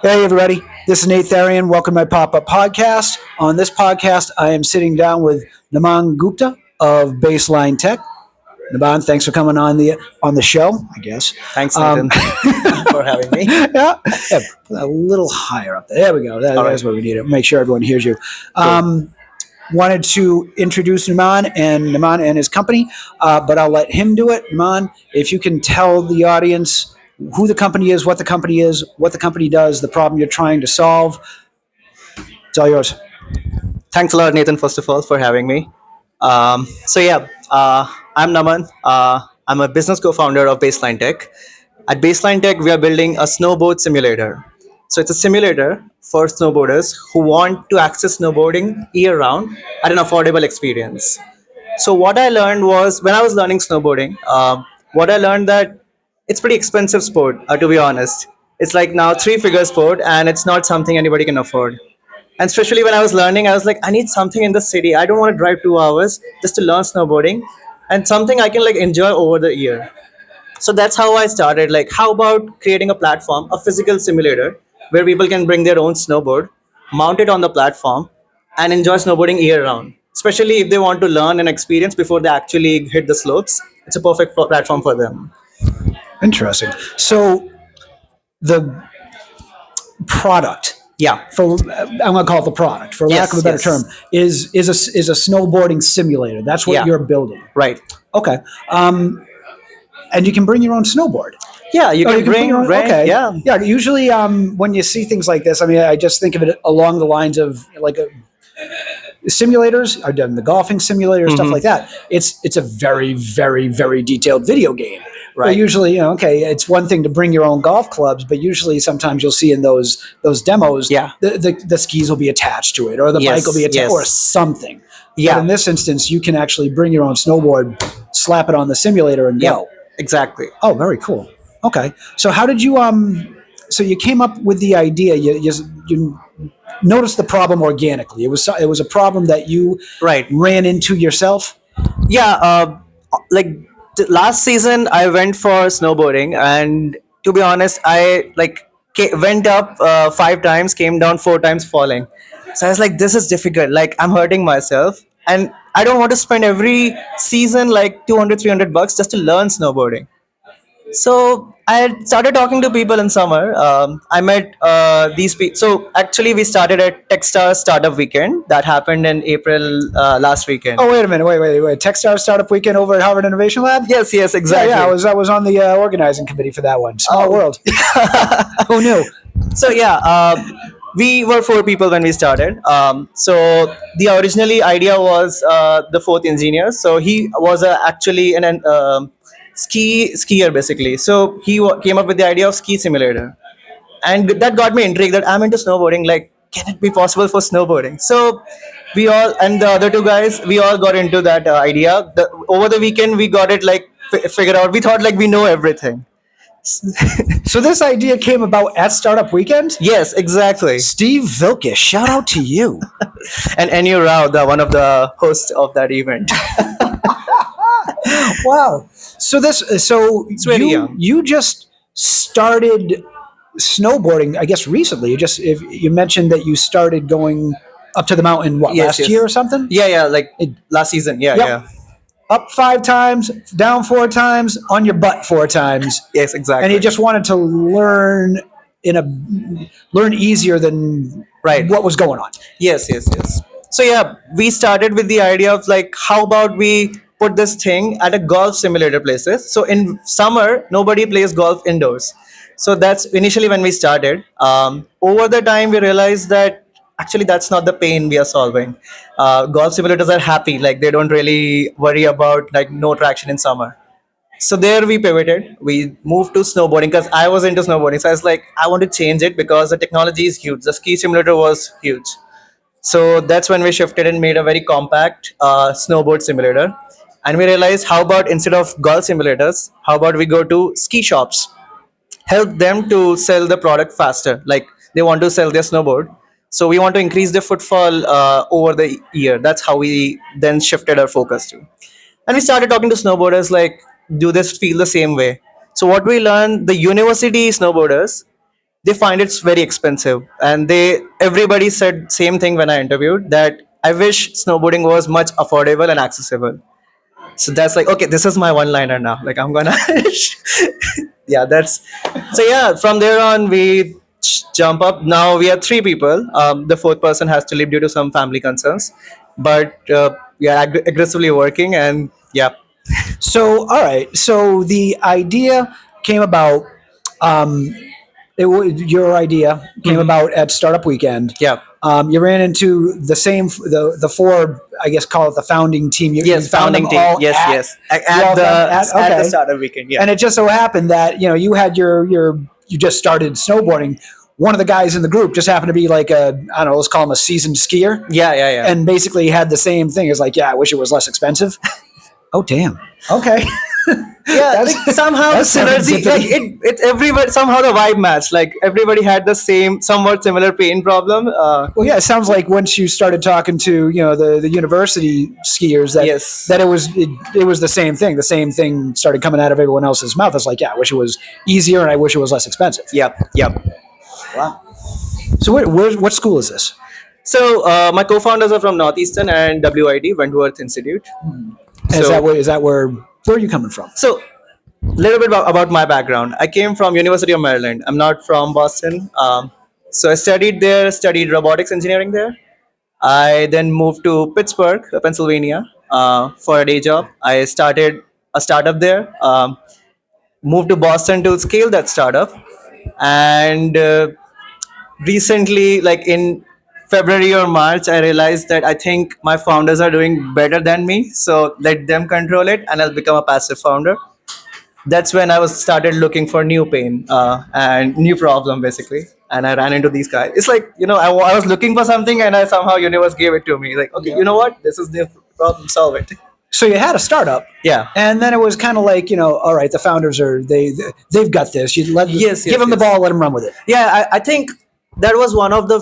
Hey, everybody. This is Nate Tharian. Welcome to my pop up podcast. On this podcast, I am sitting down with Naman Gupta of Baseline Tech. Naman, thanks for coming on the show, I guess. Thanks, Um, Nathan, for having me. yeah, put a little higher up there. There we go. All That's right. where we need it. Make sure everyone hears you. Cool. Wanted to introduce Naman and his company, but I'll let him do it. Naman, if you can tell the audience who the company is, what the company does, the problem you're trying to solve, it's all yours. Thanks a lot, Nathan, first of all, for having me. I'm Naman. I'm a business co founder of Baseline Tech. At Baseline Tech, we are building a snowboard simulator. So it's a simulator for snowboarders who want to access snowboarding year round at an affordable experience. So what I learned was when I was learning snowboarding, what I learned that it's pretty expensive sport. To be honest, it's like now three-figure sport, and it's not something anybody can afford. And especially when I was learning, I was like, I need something in the city. I don't want to drive 2 hours just to learn snowboarding, and something I can like enjoy over the year. So that's how I started. Like, how about creating a platform, a physical simulator, where people can bring their own snowboard, mount it on the platform, and enjoy snowboarding year round. Especially if they want to learn and experience before they actually hit the slopes, it's a perfect platform for them. Interesting. So the product, Yeah. for I'm going to call it the product, for lack of a Yes. better term, Yes. is a snowboarding simulator. That's what Yeah. you're building. Right. Okay. And you can bring your own snowboard. Yeah. You Oh, can you can bring your bring own. rent. Okay. Yeah. Yeah. Usually, when you see things like this, I mean, I just think of it along the lines of like simulators. I've done the golfing simulator, stuff Hmm. like that. It's a very, very, very detailed video game. Where Right. usually, okay, it's one thing to bring your own golf clubs, but usually, sometimes you'll see in those demos, Yeah. the skis will be attached to it, or the bike will be Yes. attached, or Yes. something. But Yeah. in this instance, you can actually bring your own snowboard, slap it on the simulator, and Yeah. go. Exactly. Oh, very cool. Okay, so how did you So you came up with the idea. You noticed the problem organically. It was a problem that you Right. ran into yourself. Yeah. Like last season, I went for snowboarding, and to be honest, I like went up 5 times, came down 4 times, falling. So I was like, this is difficult. Like I'm hurting myself, and I don't want to spend every season like 200, $300 just to learn snowboarding. So I had started talking to people in summer. I met these people. So actually, we started at Techstars Startup Weekend that happened in April last weekend. Oh, wait a minute. Wait. TechStar Startup Weekend over at Harvard Innovation Lab. Yes, yes, Yeah, exactly. yeah. I was on the organizing committee for that one. Small Oh. world. Who knew? So yeah, we were 4 people when we started. So the originally idea was the fourth engineer. So he was actually an skier basically. So he came up with the idea of ski simulator, and that got me intrigued that I'm into snowboarding. Like, can it be possible for snowboarding? So we all and the other two guys, we all got into that idea. Over the weekend, we got it like figured out. We thought like we know everything. So this idea came about at Startup Weekend. Yes, exactly. Steve Vilkes, shout out to you. And Enu Rao, the one of the hosts of that event. Wow. So very you young. you just started snowboarding, I guess recently. If you mentioned that you started going up to the mountain Yes, last yes. year or something? Yeah, like last season. Yeah, Yep. yeah. Up 5 times, down 4 times, on your butt 4 times. Yes, exactly. And you just wanted to learn easier than Right. what was going on. Yes. So yeah, we started with the idea of like, how about we put this thing at a golf simulator places. So in summer, nobody plays golf indoors. So that's initially when we started. Over the time, we realized that actually that's not the pain we are solving. Golf simulators are happy, like they don't really worry about like no traction in summer. So there we pivoted. We moved to snowboarding because I was into snowboarding. So I was like, I want to change it because the technology is huge. The ski simulator was huge. So that's when we shifted and made a very compact snowboard simulator. And we realized, how about instead of golf simulators, how about we go to ski shops, help them to sell the product faster. Like they want to sell their snowboard. So we want to increase the footfall over the year. That's how we then shifted our focus to. And we started talking to snowboarders like, do this feel the same way? So what we learned, the university snowboarders, they find it's very expensive, and they everybody said same thing when I interviewed, that I wish snowboarding was much affordable and accessible. So that's like, okay, this is my one liner now, like I'm gonna yeah, that's so yeah, from there on we jump up. Now we are three people. The fourth person has to leave due to some family concerns, but we are aggressively working, and yeah. So, all right. So the idea came about. Um, your idea came Mhm. about at Startup Weekend. Yeah. You ran into the four, I guess, call it the founding team. You Yes, found them founding team. all Yes, at yes. you At all the found at the okay. start of weekend. Yeah. And it just so happened that you had you just started snowboarding. One of the guys in the group just happened to be like a, I don't know, let's call him a seasoned skier, Yeah, yeah, yeah. and basically had the same thing. It's like, yeah, I wish it was less expensive. Oh, damn. Okay. Yeah, like somehow the that's synergy, like serendipity. it everybody, somehow the vibe matched. Like everybody had the same, somewhat similar pain problem. Well, yeah, it sounds like once you started talking to the university skiers that Yes. it was the same thing. The same thing started coming out of everyone else's mouth. It's like, yeah, I wish it was easier and I wish it was less expensive. Yep, yep. Wow. So what school is this? So my co-founders are from Northeastern and WIT, Wentworth Institute. And So is that where are you coming from? so little bit about my background. I came from University of Maryland. I'm not from Boston. So I studied there, studied robotics engineering there. I then moved to Pittsburgh, Pennsylvania, for a day job. I started a startup there. Moved to Boston to scale that startup, and recently, like in February or March, I realized that I think my founders are doing better than me. So let them control it, and I'll become a passive founder. That's when I was started looking for new pain and new problem basically, and I ran into these guys. It's like, I was looking for something, and I somehow universe gave it to me. Like, okay, you know what? This is the problem. Solve it. So you had a startup, Yeah. and then it was kind of like, all right, the founders they've got this. You Yes, give yes, them the yes. ball, let them run with it. Yeah, I think that was one of the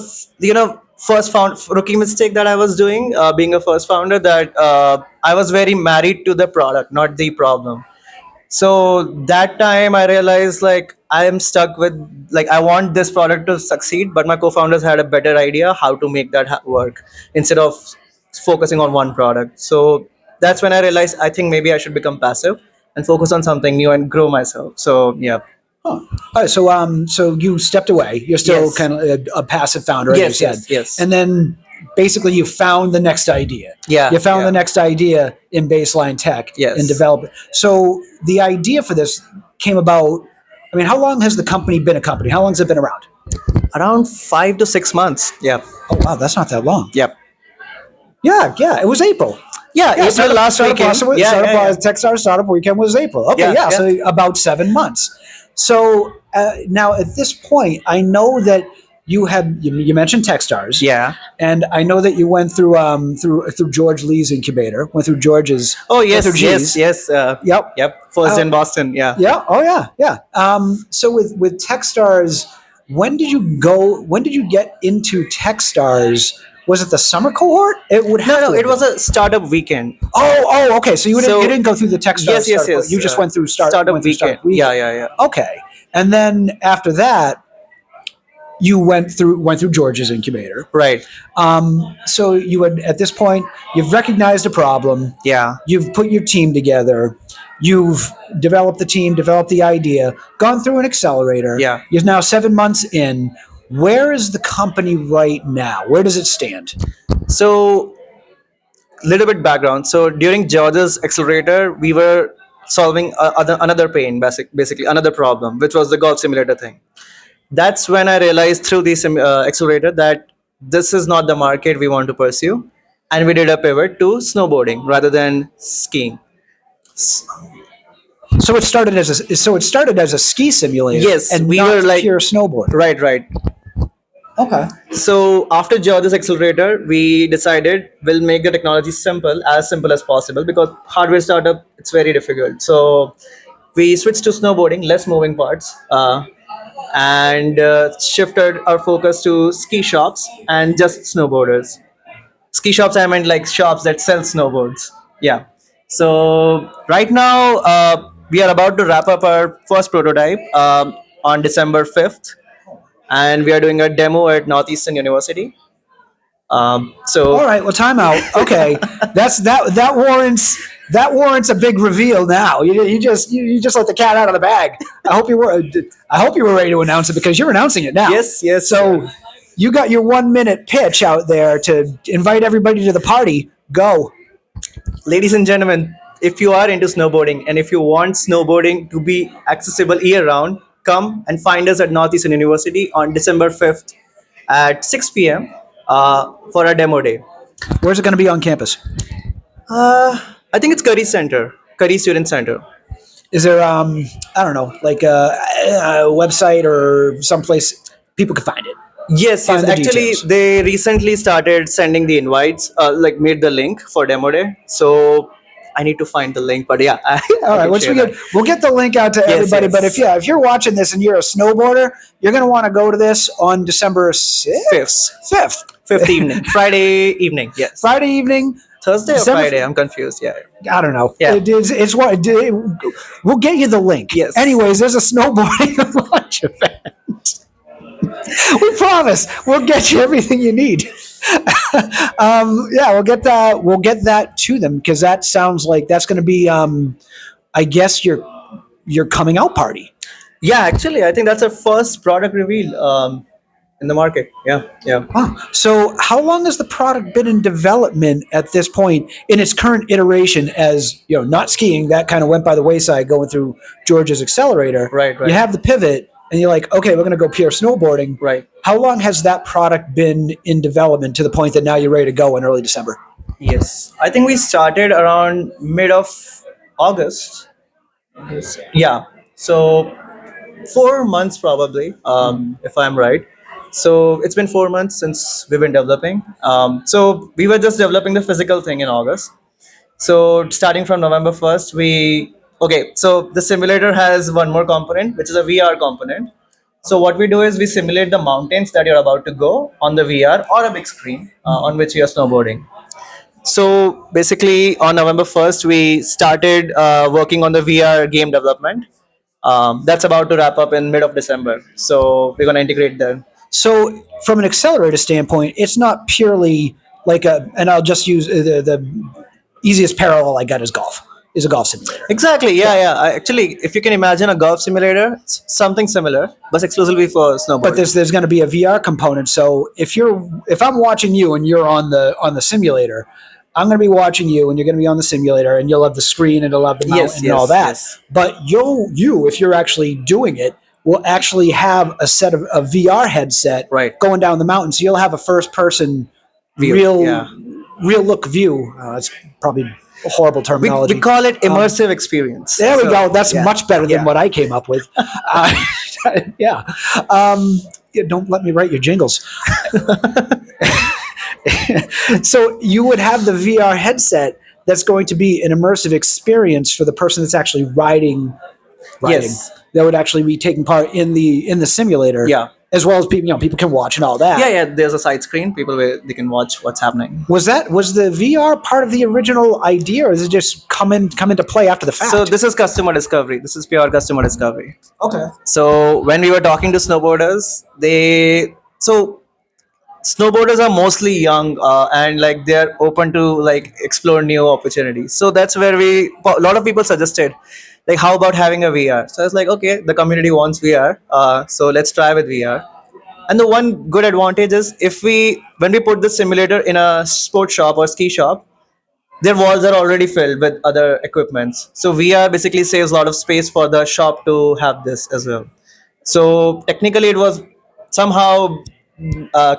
first found rookie mistake that I was doing, being a first founder, that I was very married to the product, not the problem. So that time I realized, like, I am stuck with, like, I want this product to succeed, but my co-founders had a better idea how to make that work instead of focusing on one product. So that's when I realized I think maybe I should become passive and focus on something new and grow myself. So yeah. Huh. All right, so you stepped away. You're still Yes. kind of a passive founder, as you Yes, said. yes, yes. And then basically you found the next idea. Yeah, You found yeah. the next idea in baseline tech Yes. and develop it. So the idea for this came about. I mean, how long has the company been a company? How long has it been around? Around 5 to 6 months. Yeah. Oh wow, that's not that long. Yep. Yeah, it was April. Yeah, April Startup- last startup, weekend. startup, Yeah, startup, yeah, yeah. Techstars startup weekend was April. Okay, Yeah, yeah, yeah. so about 7 months. So now at this point, I know that you mentioned Techstars. Yeah. And I know that you went through George Lee's incubator, went through George's. Oh went yes, through G's. yes. Yep. Yep. First Uh, in Boston. Yeah. Yeah. Oh yeah. Yeah. So with Techstars, when did you get into Techstars? Was it the summer cohort? It would have No, to it have was been. a startup weekend. Okay. So So- you didn't go through the Techstars. Yes, yes, startup, yes. You just went through startup went through weekend. Startup Yeah, yeah, yeah. Okay. And then after that, you went through George's incubator. Right. So you had, at this point, you've recognized a problem. Yeah. You've put your team together. You've developed the team, developed the idea, gone through an accelerator. Yeah. You're now 7 months in. Where is the company right now? Where does it stand? So, little bit background. So during George's accelerator, we were solving another pain, basically another problem, which was the golf simulator thing. That's when I realized through this accelerator that this is not the market we want to pursue, and we did a pivot to snowboarding rather than skiing. So it started as a ski simulator. Yes, and we not were like- pure snowboard. Right, right. Okay. So after George's accelerator, we decided we'll make the technology simple as possible, because hardware startup, it's very difficult. So we switched to snowboarding, less moving parts, and shifted our focus to ski shops and just snowboarders. Ski shops, I meant like shops that sell snowboards. Yeah. So right now, we are about to wrap up our first prototype on December 5th. and we are doing a demo at Northeastern University. All So right, well, time out. Okay, that warrants a big reveal. Now you just let the cat out of the bag. I hope you were ready to announce it because you're announcing it now. yes, yes. So you got your 1 minute pitch out there to invite everybody to the party. Go. Ladies and gentlemen, if you are into snowboarding and if you want snowboarding to be accessible year round, come and find us at Northeastern University on December 5th at 6 p.m. For a demo day. Where's it going to be on campus? I think it's Curry Student Center. Is there I don't know, like a website or someplace people can find it? Yes, Find yes. the Actually, details. they recently started sending the invites, like made the link for demo day. So I need to find the link, but yeah, All I right, can once share we get, that. we'll get the link out to Yes, everybody. But yes. if you're watching this and you're a snowboarder, you're going to want to go to this on December Fifth, 5th, fifth evening, Friday evening. Yes, Friday evening. Thursday or December- Friday? I'm confused. Yeah. I don't know. Yeah. It's what we'll get you the link. Yes. Anyways, there's a snowboarding launch event. We promise we'll get you everything you need. Yeah, we'll get that to them because that sounds like that's going to be, I guess your coming out party. Yeah, actually, I think that's a first product reveal in the market. Yeah, yeah. Wow. So, how long has the product been in development at this point in its current iteration? As you know, not skiing that kind of went by the wayside going through George's accelerator. Right, right. You have the pivot, and you're like, okay, we're going to go pure snowboarding. Right. How long has that product been in development to the point that now you're ready to go in early December? Yes, I think we started around mid of August. Yes. Yeah. So 4 months probably, if I'm right. So it's been 4 months since we've been developing. So we were just developing the physical thing in August. So starting from November 1st, so the simulator has one more component, which is a VR component. So what we do is we simulate the mountains that you're about to go on the VR or a big screen on which you're snowboarding. So basically, on November 1st, we started working on the VR game development. That's about to wrap up in mid of December. So we're gonna integrate that. So, from an accelerator standpoint, it's not purely like and I'll just use the easiest parallel I got is golf. Is a golf simulator. Exactly. Yeah, yeah. Actually, if you can imagine a golf simulator, it's something similar, but exclusively for snowboarding. But there's going to be a VR component. So if I'm watching you and you're on the simulator, I'm going to be watching you and you're going to be on the simulator and you'll have the screen and it'll have the mountain Yes, and all yes, that. yes. But you, if you're actually doing it, will actually have a set of a VR headset Right. going down the mountain. So you'll have a first person View, real yeah. real look view. It's probably a horrible we, terminology. we call it immersive experience. There we So, go. That's yeah, much better than yeah. what I came up with. Yeah. Yeah, don't let me write your jingles. So you would have the VR headset that's going to be an immersive experience for the person that's actually riding. Yes. That would actually be taking part in the simulator. Yeah. As well as people can watch and all that. Yeah, yeah. There's a side screen. People they can watch what's happening. Was the VR part of the original idea, or does it just come into play after the fact? So this is customer discovery. This is pure customer discovery. Okay. So when we were talking to snowboarders, snowboarders are mostly young and like they're open to like explore new opportunities. So that's where a lot of people suggested, like, how about having a VR? So I was like, okay, the community wants VR, so let's try with VR. And the one good advantage is when we put the simulator in a sport shop or ski shop, their walls are already filled with other equipments. So VR basically saves a lot of space for the shop to have this as well. So technically, it was somehow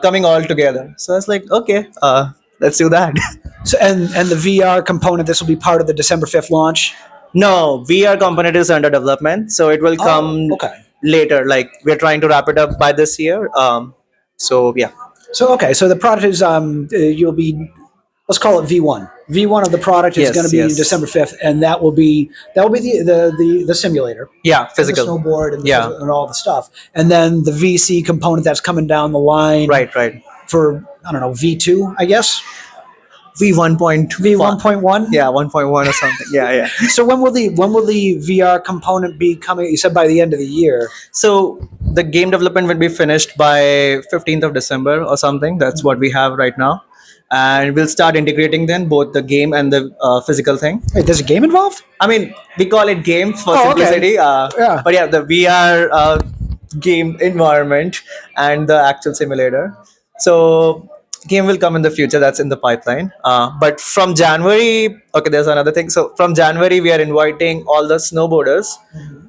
coming all together. So I was like, okay, let's do that. So and the VR component, this will be part of the December 5th launch. No, VR component is under development, so it will come okay. later. Like we're trying to wrap it up by this year. So yeah. So the product is you'll be, let's call it V1. V1 of the product is Yes, going to be yes. December 5th, and that will be the simulator, Yeah, the physical. snowboard, and, Yeah. and all the stuff, and then the VC component that's coming down the line, Right, right. For I don't know V2, I guess V1.1. V1.1. Yeah, 1.1 or something. Yeah, yeah. So when will the VR component be coming? You said by the end of the year. So the game development will be finished by 15th of December or something. That's what we have right now, and we'll start integrating then both the game and the physical thing. Wait, there's a game involved? I mean, we call it game for Oh, okay. simplicity. Yeah. But yeah, the VR game environment and the actual simulator. So game will come in the future. That's in the pipeline. But from January, okay, there's another thing. So from January, we are inviting all the snowboarders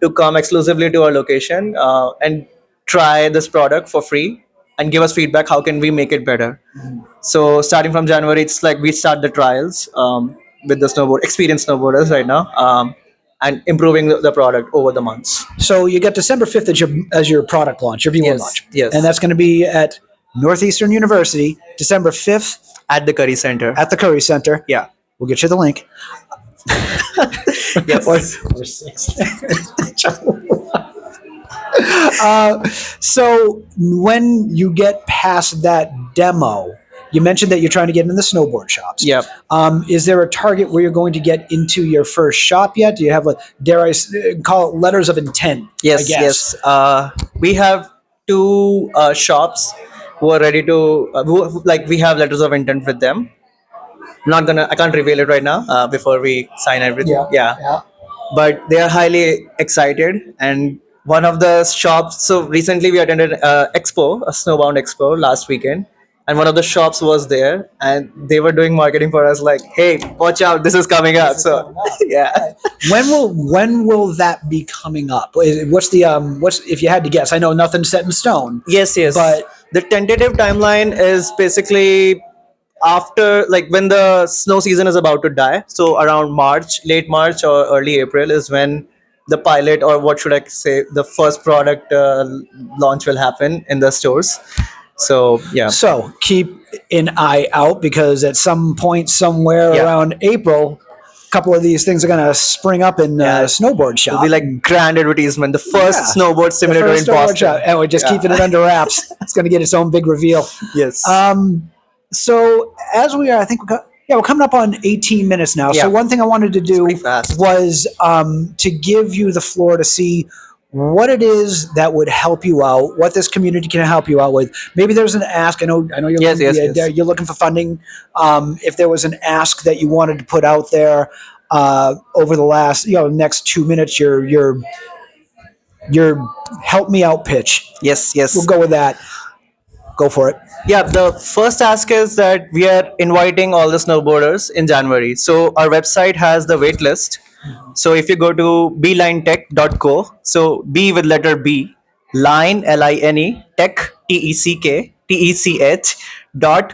to come exclusively to our location and try this product for free and give us feedback. How can we make it better? So starting from January, it's like we start the trials with the snowboard experienced snowboarders right now, and improving the product over the months. So you got December 5th as your product launch, your V1 Yes, launch. yes. And that's going to be at Northeastern University, December 5th At the Curry Center. at the Curry Center. Yeah. We'll get you the link. Yes. Or 6th. So when you get past that demo, you mentioned that you're trying to get into the snowboard shops. Yep. Is there a target where you're going to get into your first shop yet? Do you have, dare I call it letters of intent? Yes, I guess. yes. We have two shops who are ready to, like, we have letters of intent with them. I can't reveal it right now before we sign everything. Yeah. But they are highly excited. And one of the shops, so recently we attended a snowbound expo last weekend. And one of the shops was there, and they were doing marketing for us, like, "Hey, watch out! This is coming up." So, yeah. When will that be coming up? What's the what's if you had to guess? I know nothing's set in stone. Yes, yes. But- the tentative timeline is basically after, like, when the snow season is about to die. So around March, late March or early April is when the pilot, or what should I say, the first product launch will happen in the stores. So yeah. So keep an eye out, because at some point somewhere Yeah. around April, a couple of these things are going to spring up in Yeah. snowboard shop. It'll be like grand advertisement. The first Yeah. snowboard simulator First in snowboard Boston. shop, and we're just Yeah. keeping it under wraps. It's going to get its own big reveal. Yes. So as we are, I think we're coming up on 18 minutes now. Yeah. So one thing I wanted to do pretty fast. was to give you the floor to see what it is that would help you out, what this community can help you out with. Maybe there's an ask. I know you're Yes, yes, yes. you're looking for funding. If there was an ask that you wanted to put out there over the last next 2 minutes, your help me out pitch. Yes, yes. We'll go with that. Go for it. Yeah, the first ask is that we are inviting all the snowboarders in January. So our website has the wait list. So if you go to beelinetech.co, so B with letter B, line Line tech TECK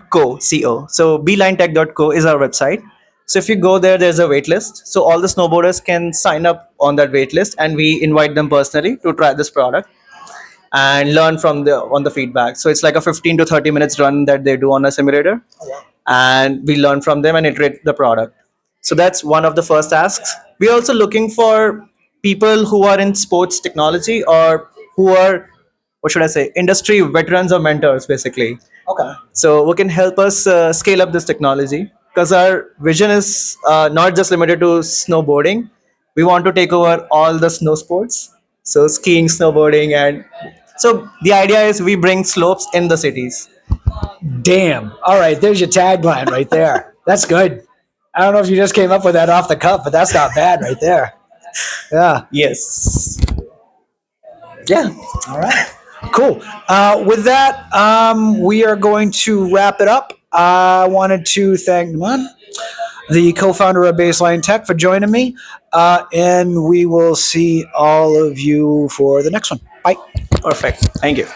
.co. So beelinetech.co is our website. So if you go there, there's a wait list. So all the snowboarders can sign up on that wait list, and we invite them personally to try this product and learn from the feedback. So it's like a 15 to 30 minutes run that they do on a simulator, and we learn from them and iterate the product. So that's one of the first asks. We're also looking for people who are in sports technology, or who are, what should I say, industry veterans or mentors, basically. Okay. So who can help us scale up this technology, because our vision is not just limited to snowboarding. We want to take over all the snow sports, so skiing, snowboarding, and so the idea is we bring slopes in the cities. Damn. All right, there's your tagline right there. That's good. I don't know if you just came up with that off the cuff, but that's not bad right there. Yeah. Yes. Yeah. All right. Cool. With that, we are going to wrap it up. I wanted to thank Naman, the co-founder of Baseline Tech, for joining me. And we will see all of you for the next one. Bye. Perfect. Thank you.